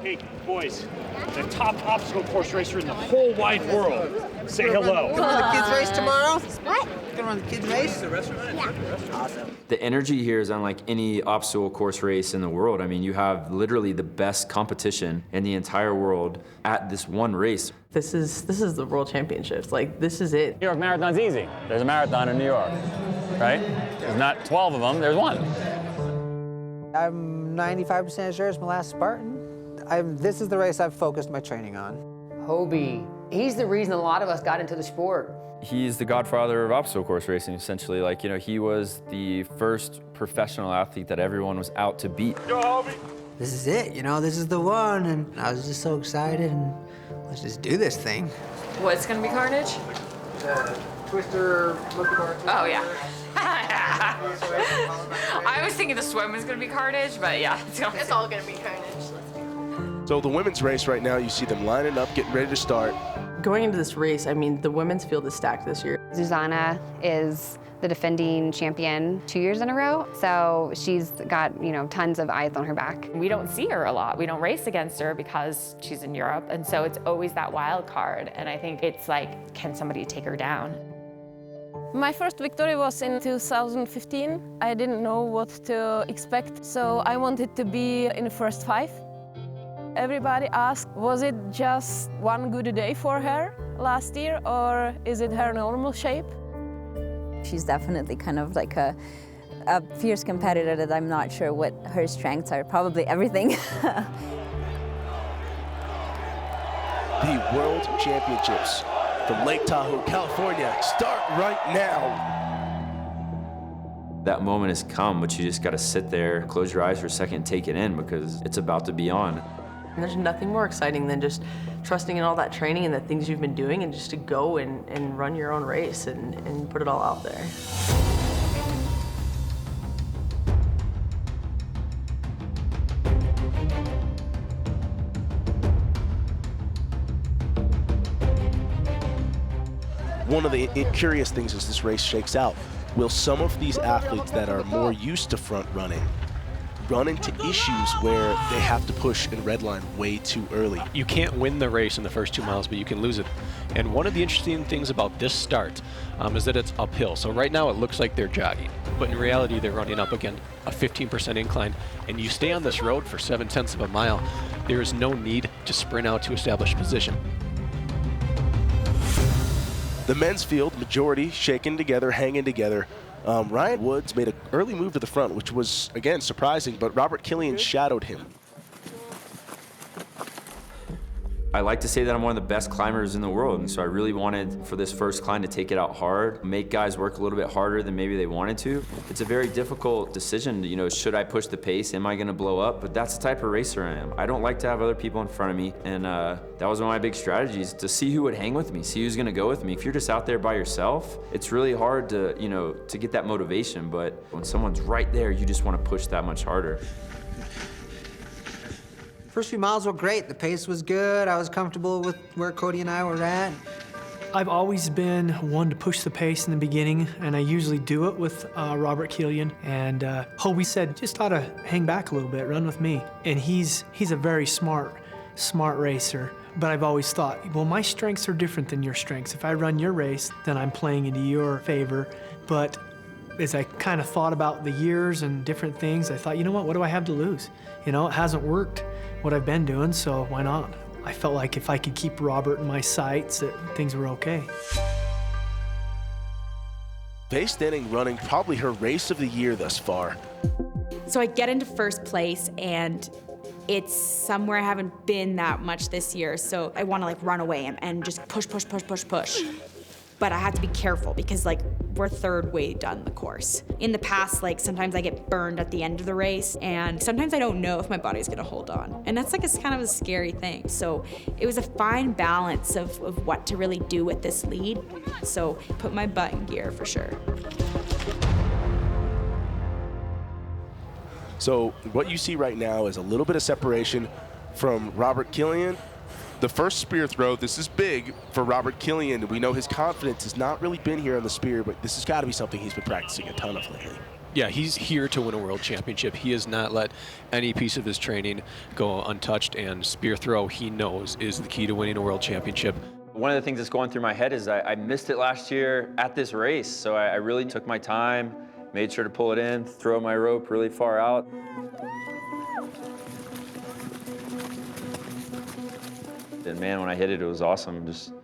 Hey, boys, the top obstacle course racer in the whole wide world. Say hello. Gonna run the kids' race tomorrow? What? Gonna run the kids' race? Yeah. Awesome. The energy here is unlike any obstacle course race in the world. I mean, you have literally the best competition in the entire world at this one race. This is the World Championships. Like, this is it. New York Marathon's easy. There's a marathon in New York, right? There's not 12 of them, there's one. I'm 95% sure it's my last Spartan. This is the race I've focused my training on. Hobie, he's the reason a lot of us got into the sport. He's the godfather of obstacle course racing, essentially. Like, you know, he was the first professional athlete that everyone was out to beat. This is it, you know, this is the one, and I was just so excited, and let's just do this thing. What's gonna be carnage? Twister, monkey bar. Oh, yeah. I was thinking the swim was gonna be carnage, but yeah. It's all gonna be carnage. So the women's race right now, you see them lining up, getting ready to start. Going into this race, I mean, the women's field is stacked this year. Zuzana is the defending champion 2 years in a row, so she's got, you know, tons of eyes on her back. We don't see her a lot. We don't race against her because she's in Europe, and so it's always that wild card, and I think it's like, can somebody take her down? My first victory was in 2015. I didn't know what to expect, so I wanted to be in the first 5. Everybody asked, was it just one good day for her last year, or is it her normal shape? She's definitely kind of like a fierce competitor that I'm not sure what her strengths are, probably everything. The World Championships from Lake Tahoe, California, start right now. That moment has come, but you just gotta sit there, close your eyes for a second, and take it in, because it's about to be on. And there's nothing more exciting than just trusting in all that training and the things you've been doing, and just to go and run your own race and put it all out there. One of the curious things as this race shakes out, will some of these athletes that are more used to front running run into issues where they have to push and redline way too early? You can't win the race in the first 2 miles, but you can lose it. And one of the interesting things about this start is that it's uphill. So right now it looks like they're jogging, but in reality they're running up again a 15% incline. And you stay on this road for 7/10 of a mile, there is no need to sprint out to establish position. The men's field, majority shaking together, hanging together. Ryan Woods made an early move to the front, which was, again, surprising, but Robert Killian shadowed him. I like to say that I'm one of the best climbers in the world, and so I really wanted for this first climb to take it out hard, make guys work a little bit harder than maybe they wanted to. It's a very difficult decision, you know, should I push the pace? Am I gonna blow up? But that's the type of racer I am. I don't like to have other people in front of me, and that was one of my big strategies, to see who would hang with me, see who's gonna go with me. If you're just out there by yourself, it's really hard to, you know, to get that motivation, but when someone's right there, you just wanna push that much harder. First few miles were great. The pace was good. I was comfortable with where Cody and I were at. I've always been one to push the pace in the beginning, and I usually do it with Robert Killian. And Hobie said, just ought to hang back a little bit, run with me. And he's a very smart racer. But I've always thought, well, my strengths are different than your strengths. If I run your race, then I'm playing into your favor. But as I kind of thought about the years and different things, I thought, you know what do I have to lose? You know, it hasn't worked what I've been doing, so why not? I felt like if I could keep Robert in my sights, that things were okay. Faye Stenning running probably her race of the year thus far. So I get into first place, and it's somewhere I haven't been that much this year, so I want to like run away and just push. But I have to be careful because like we're third way done the course. In the past, like sometimes I get burned at the end of the race, and sometimes I don't know if my body's gonna hold on. And that's like it's kind of a scary thing. So it was a fine balance of what to really do with this lead. So put my butt in gear for sure. So what you see right now is a little bit of separation from Robert Killian. The first spear throw, this is big for Robert Killian. We know his confidence has not really been here on the spear, but this has got to be something he's been practicing a ton of lately. Yeah, he's here to win a world championship. He has not let any piece of his training go untouched, and spear throw, he knows, is the key to winning a world championship. One of the things that's going through my head is I missed it last year at this race, so I really took my time, made sure to pull it in, throw my rope really far out. And man, when I hit it, it was awesome. Just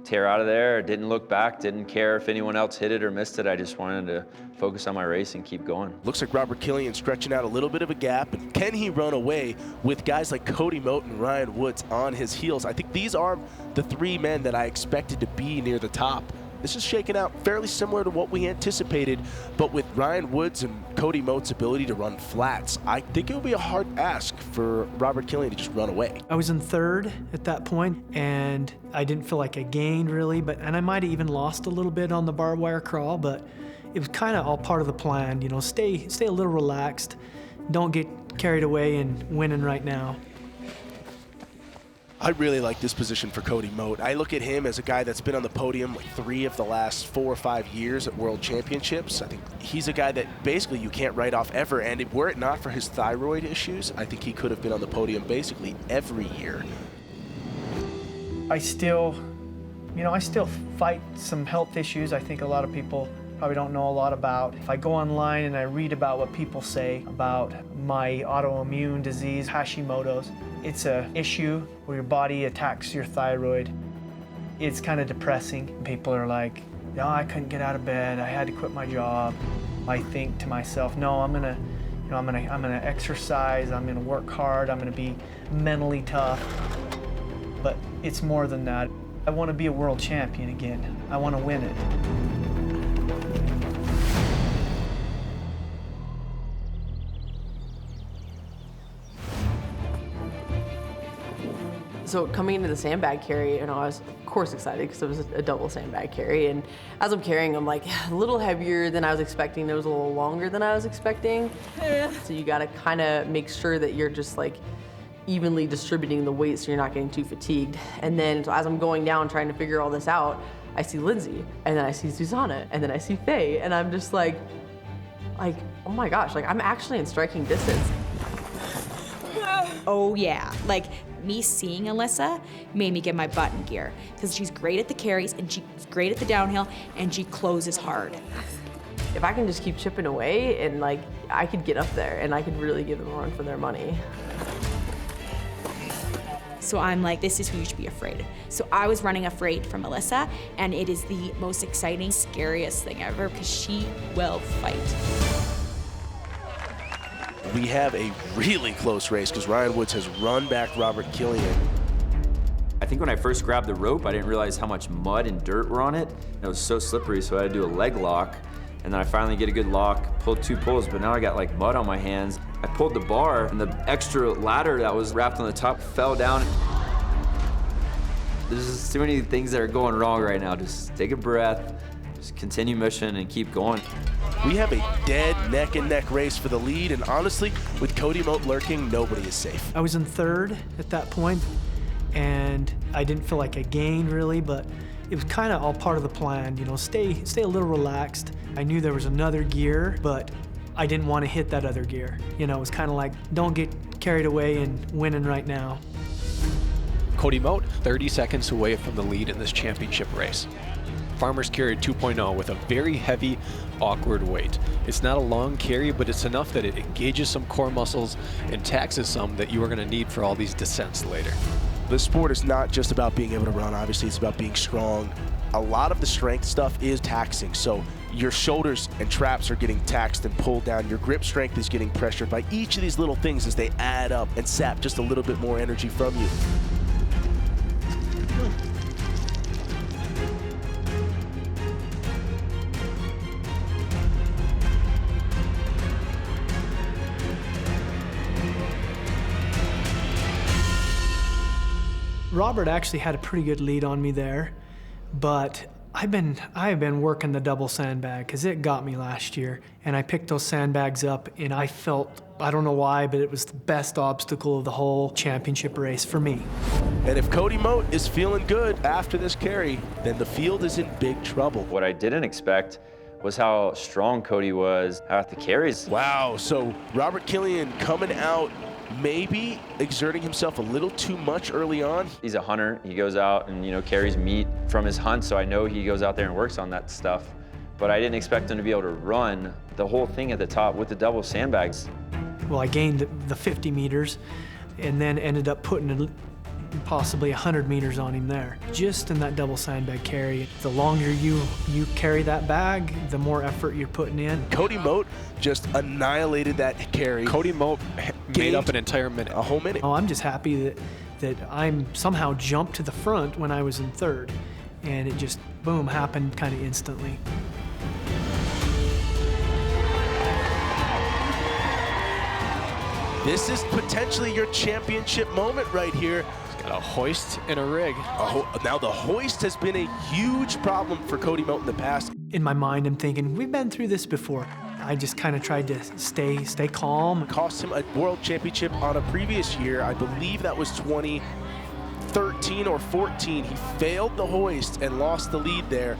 tear out of there, didn't look back, didn't care if anyone else hit it or missed it. I just wanted to focus on my race and keep going. Looks like Robert Killian stretching out a little bit of a gap. And can he run away with guys like Cody Moat and Ryan Woods on his heels? I think these are the three men that I expected to be near the top. This is shaking out fairly similar to what we anticipated, but with Ryan Woods and Cody Moat's ability to run flats, I think it would be a hard ask for Robert Killian to just run away. I was in third at that point, and I didn't feel like I gained really, and I might have even lost a little bit on the barbed wire crawl, but it was kind of all part of the plan. You know, stay a little relaxed, don't get carried away and winning right now. I really like this position for Cody Moat. I look at him as a guy that's been on the podium like 3 of the last 4 or 5 years at World Championships. I think he's a guy that basically you can't write off ever, and were it not for his thyroid issues, I think he could have been on the podium basically every year. I still fight some health issues I think a lot of people probably don't know a lot about. If I go online and I read about what people say about my autoimmune disease, Hashimoto's, it's an issue where your body attacks your thyroid. It's kind of depressing. People are like, "No, I couldn't get out of bed. I had to quit my job." I think to myself, "No, I'm gonna exercise. I'm gonna work hard. I'm gonna be mentally tough." But it's more than that. I want to be a world champion again. I want to win it. So coming into the sandbag carry, I was of course excited because it was a double sandbag carry. And as I'm carrying, I'm like a little heavier than I was expecting. It was a little longer than I was expecting. So you gotta kind of make sure that you're just like evenly distributing the weight so you're not getting too fatigued. And then so as I'm going down trying to figure all this out, I see Lindsey, and then I see Susanna, and then I see Faye, and I'm just like, oh my gosh, like I'm actually in striking distance. Oh yeah, like me seeing Alyssa made me get my butt in gear because she's great at the carries and she's great at the downhill and she closes hard. If I can just keep chipping away and like I could get up there and I could really give them a run for their money. So I'm like, this is who you should be afraid of. So I was running afraid from Alyssa, and it is the most exciting, scariest thing ever because she will fight. We have a really close race because Ryan Woods has run back Robert Killian. I think when I first grabbed the rope, I didn't realize how much mud and dirt were on it. It was so slippery, so I had to do a leg lock. And then I finally get a good lock, pulled 2 pulls, but now I got like mud on my hands. I pulled the bar, and the extra ladder that was wrapped on the top fell down. There's just too many things that are going wrong right now. Just take a breath, just continue mission and keep going. We have a dead neck-and-neck race for the lead, and honestly, with Cody Moat lurking, nobody is safe. I was in third at that point, and I didn't feel like I gained really, but it was kind of all part of the plan. You know, stay a little relaxed. I knew there was another gear, but I didn't want to hit that other gear. You know, it was kind of like, don't get carried away and winning right now. Cody Moat, 30 seconds away from the lead in this championship race. Farmers Carry 2.0 with a very heavy, awkward weight. It's not a long carry, but it's enough that it engages some core muscles and taxes some that you are going to need for all these descents later. This sport is not just about being able to run, obviously it's about being strong. A lot of the strength stuff is taxing, so your shoulders and traps are getting taxed and pulled down. Your grip strength is getting pressured by each of these little things as they add up and sap just a little bit more energy from you. Robert actually had a pretty good lead on me there, but I have been working the double sandbag because it got me last year, and I picked those sandbags up, and I felt, I don't know why, but it was the best obstacle of the whole championship race for me. And if Cody Moat is feeling good after this carry, then the field is in big trouble. What I didn't expect was how strong Cody was at the carries. Wow, so Robert Killian coming out, maybe exerting himself a little too much early on. He's a hunter. He goes out and, you know, carries meat from his hunt, so I know he goes out there and works on that stuff. But I didn't expect him to be able to run the whole thing at the top with the double sandbags. Well, I gained the 50 meters and then ended up putting possibly 100 meters on him there, just in that double sandbag carry. The longer you carry that bag, the more effort you're putting in. Cody Moat just annihilated that carry. Cody Moat made up an entire minute. A whole minute. Oh, I'm just happy that I'm somehow jumped to the front when I was in third, and it just, boom, happened kind of instantly. This is potentially your championship moment right here. He's got a hoist and a rig. Now the hoist has been a huge problem for Cody Moat in the past. In my mind, I'm thinking, we've been through this before. I just kind of tried to stay calm. Cost him a world championship on a previous year. I believe that was 2013 or 14. He failed the hoist and lost the lead there.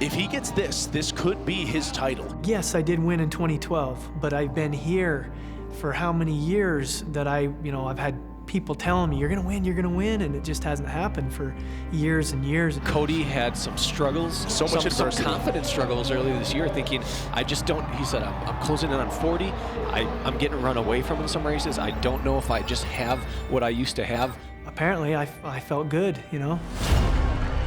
If he gets this could be his title. Yes, I did win in 2012, but I've been here for how many years that I've had people telling me, you're gonna win, and it just hasn't happened for years and years. Cody had some struggles, some confidence struggles earlier this year, thinking, I just don't, he said, I'm closing in on 40, I'm getting run away from in some races, I don't know if I just have what I used to have. Apparently, I felt good, you know?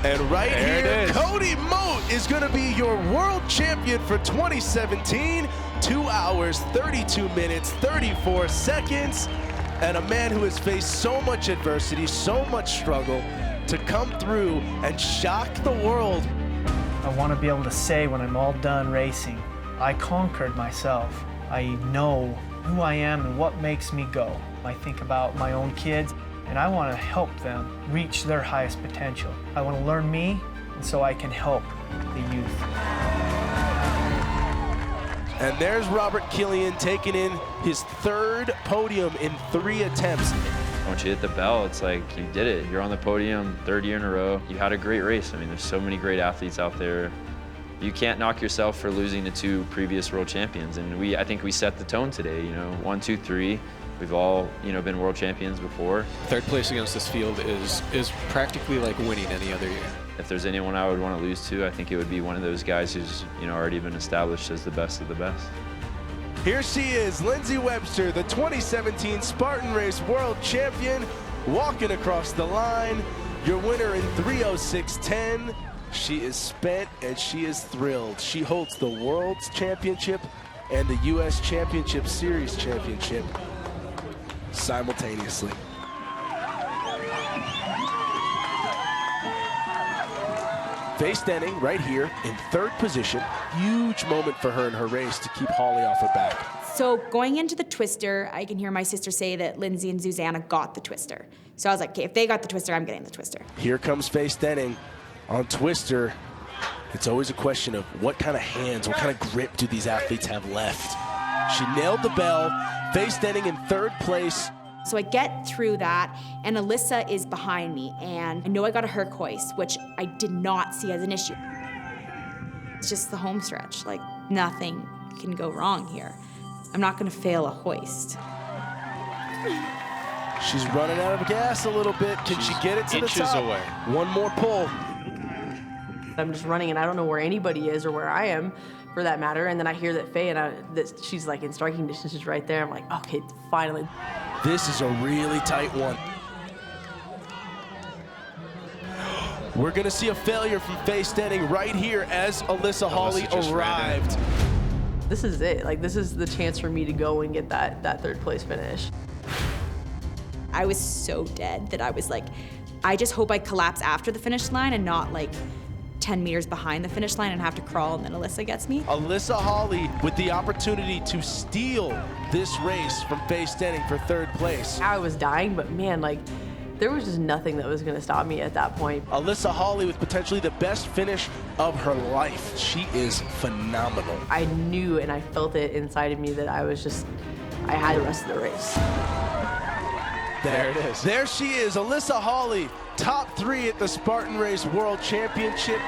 And right here, Cody Moat is gonna be your world champion for 2017. 2 hours, 32 minutes, 34 seconds. And a man who has faced so much adversity, so much struggle, to come through and shock the world. I want to be able to say when I'm all done racing, I conquered myself. I know who I am and what makes me go. I think about my own kids, and I want to help them reach their highest potential. I want to learn me, and so I can help the youth. And there's Robert Killian taking in his third podium in 3 attempts. Once you hit the bell, it's like you did it. You're on the podium, 3rd year in a row. You had a great race. I mean, there's so many great athletes out there. You can't knock yourself for losing to 2 previous world champions. And I think we set the tone today, you know, 1, 2, 3. We've all, you know, been world champions before. 3rd place against this field is practically like winning any other year. If there's anyone I would want to lose to, I think it would be one of those guys who's, you know, already been established as the best of the best. Here she is, Lindsey Webster, the 2017 Spartan Race World Champion, walking across the line. Your winner in 3:06:10. She is spent and she is thrilled. She holds the World's Championship and the U.S. Championship Series Championship simultaneously. Faye Stenning right here in 3rd position. Huge moment for her in her race to keep Holly off her back. So going into the twister, I can hear my sister say that Lindsey and Susanna got the twister. So I was like, okay, if they got the twister, I'm getting the twister. Here comes Faye Stenning on twister. It's always a question of what kind of hands, what kind of grip do these athletes have left? She nailed the bell. Faye Stenning in 3rd place. So I get through that, and Alyssa is behind me, and I know I got a Herc hoist, which I did not see as an issue. It's just the home stretch. Like, nothing can go wrong here. I'm not gonna fail a hoist. She's running out of gas a little bit. Can she get it to the top? Inches away. One more pull. I'm just running, and I don't know where anybody is or where I am, for that matter. And then I hear that Faye, that she's like in striking distance, is right there. I'm like, okay, finally. This is a really tight one. We're gonna see a failure from Faye Stenning right here as Alyssa Hawley arrived. This is it. Like, this is the chance for me to go and get that 3rd place finish. I was so dead that I was like, I just hope I collapse after the finish line and not like 10 meters behind the finish line and have to crawl, and then Alyssa gets me. Alyssa Hawley with the opportunity to steal this race from Faye Stenning for 3rd place. I was dying, but man, like, there was just nothing that was gonna stop me at that point. Alyssa Hawley with potentially the best finish of her life. She is phenomenal. I knew and I felt it inside of me that I had the rest of the race. There it is. There she is, Alyssa Hawley, top 3 at the Spartan Race World Championship.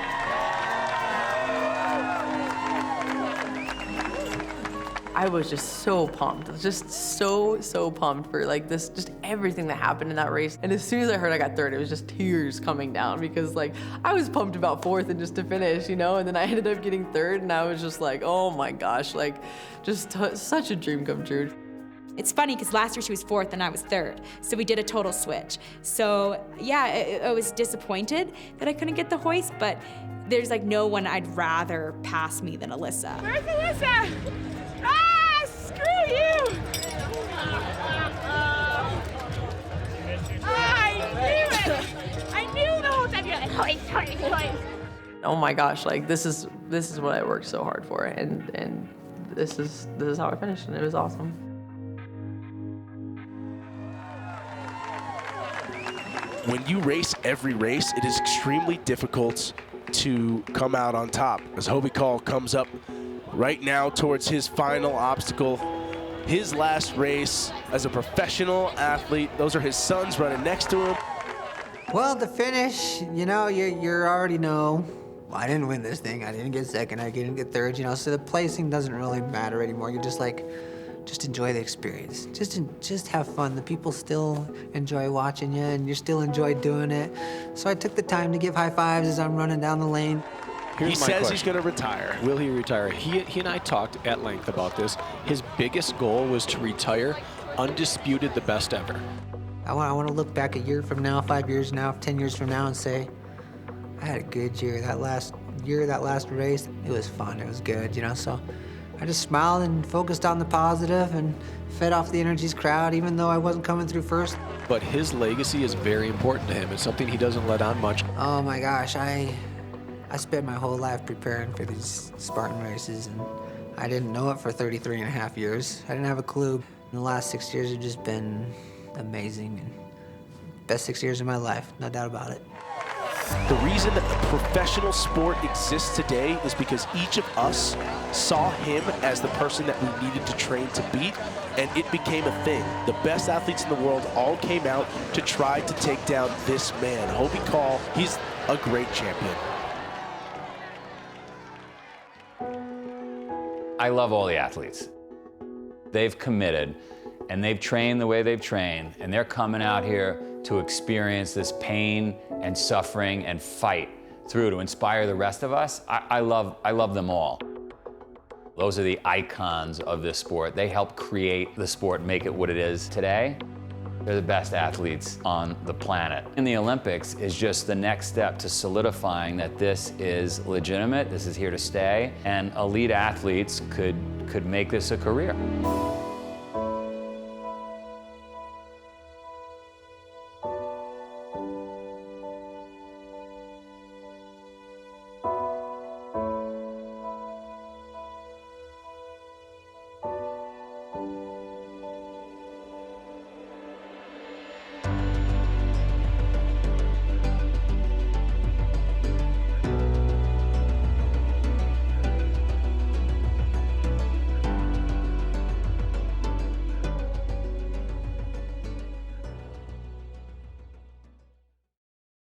I was just so pumped, just so pumped for like this, just everything that happened in that race. And as soon as I heard I got third, it was just tears coming down because like I was pumped about fourth and just to finish, you know, and then I ended up getting third and I was just like, oh my gosh, like just such a dream come true. It's funny because last year she was fourth and I was third, so we did a total switch. So yeah, I was disappointed that I couldn't get the hoist, but there's like no one I'd rather pass me than Alyssa. Where's Alyssa? Ah, screw you! I knew it! I knew the whole time you're like, hoist, hoist, hoist. Oh my gosh, like this is what I worked so hard for, and this is how I finished, and it was awesome. When you race every race, it is extremely difficult to come out on top. As Hobie Call comes up right now towards his final obstacle, his last race as a professional athlete. Those are his sons running next to him. Well, the finish, you know, you already know. Well, I didn't win this thing. I didn't get second. I didn't get third, you know, so the placing doesn't really matter anymore. You're just like, just enjoy the experience. Just have fun. The people still enjoy watching you, and you still enjoy doing it. So I took the time to give high fives as I'm running down the lane. He says he's going to retire. Will he retire? He and I talked at length about this. His biggest goal was to retire undisputed, the best ever. I want to look back a year from now, 5 years from now, 10 years from now, and say, I had a good year. That last race, it was fun. It was good, you know. So I just smiled and focused on the positive and fed off the Energies crowd, even though I wasn't coming through first. But his legacy is very important to him. It's something he doesn't let on much. Oh my gosh, I spent my whole life preparing for these Spartan races, and I didn't know it for 33 and a half years. I didn't have a clue. And the last 6 years have just been amazing, and best 6 years of my life, no doubt about it. The reason that the professional sport exists today is because each of us saw him as the person that we needed to train to beat, and it became a thing. The best athletes in the world all came out to try to take down this man. Hobie Call, he's a great champion. I love all the athletes. They've committed, and they've trained the way they've trained, and they're coming out here to experience this pain and suffering and fight through to inspire the rest of us. I love them all. Those are the icons of this sport. They help create the sport, make it what it is today. They're the best athletes on the planet. And the Olympics is just the next step to solidifying that this is legitimate, this is here to stay, and elite athletes could make this a career.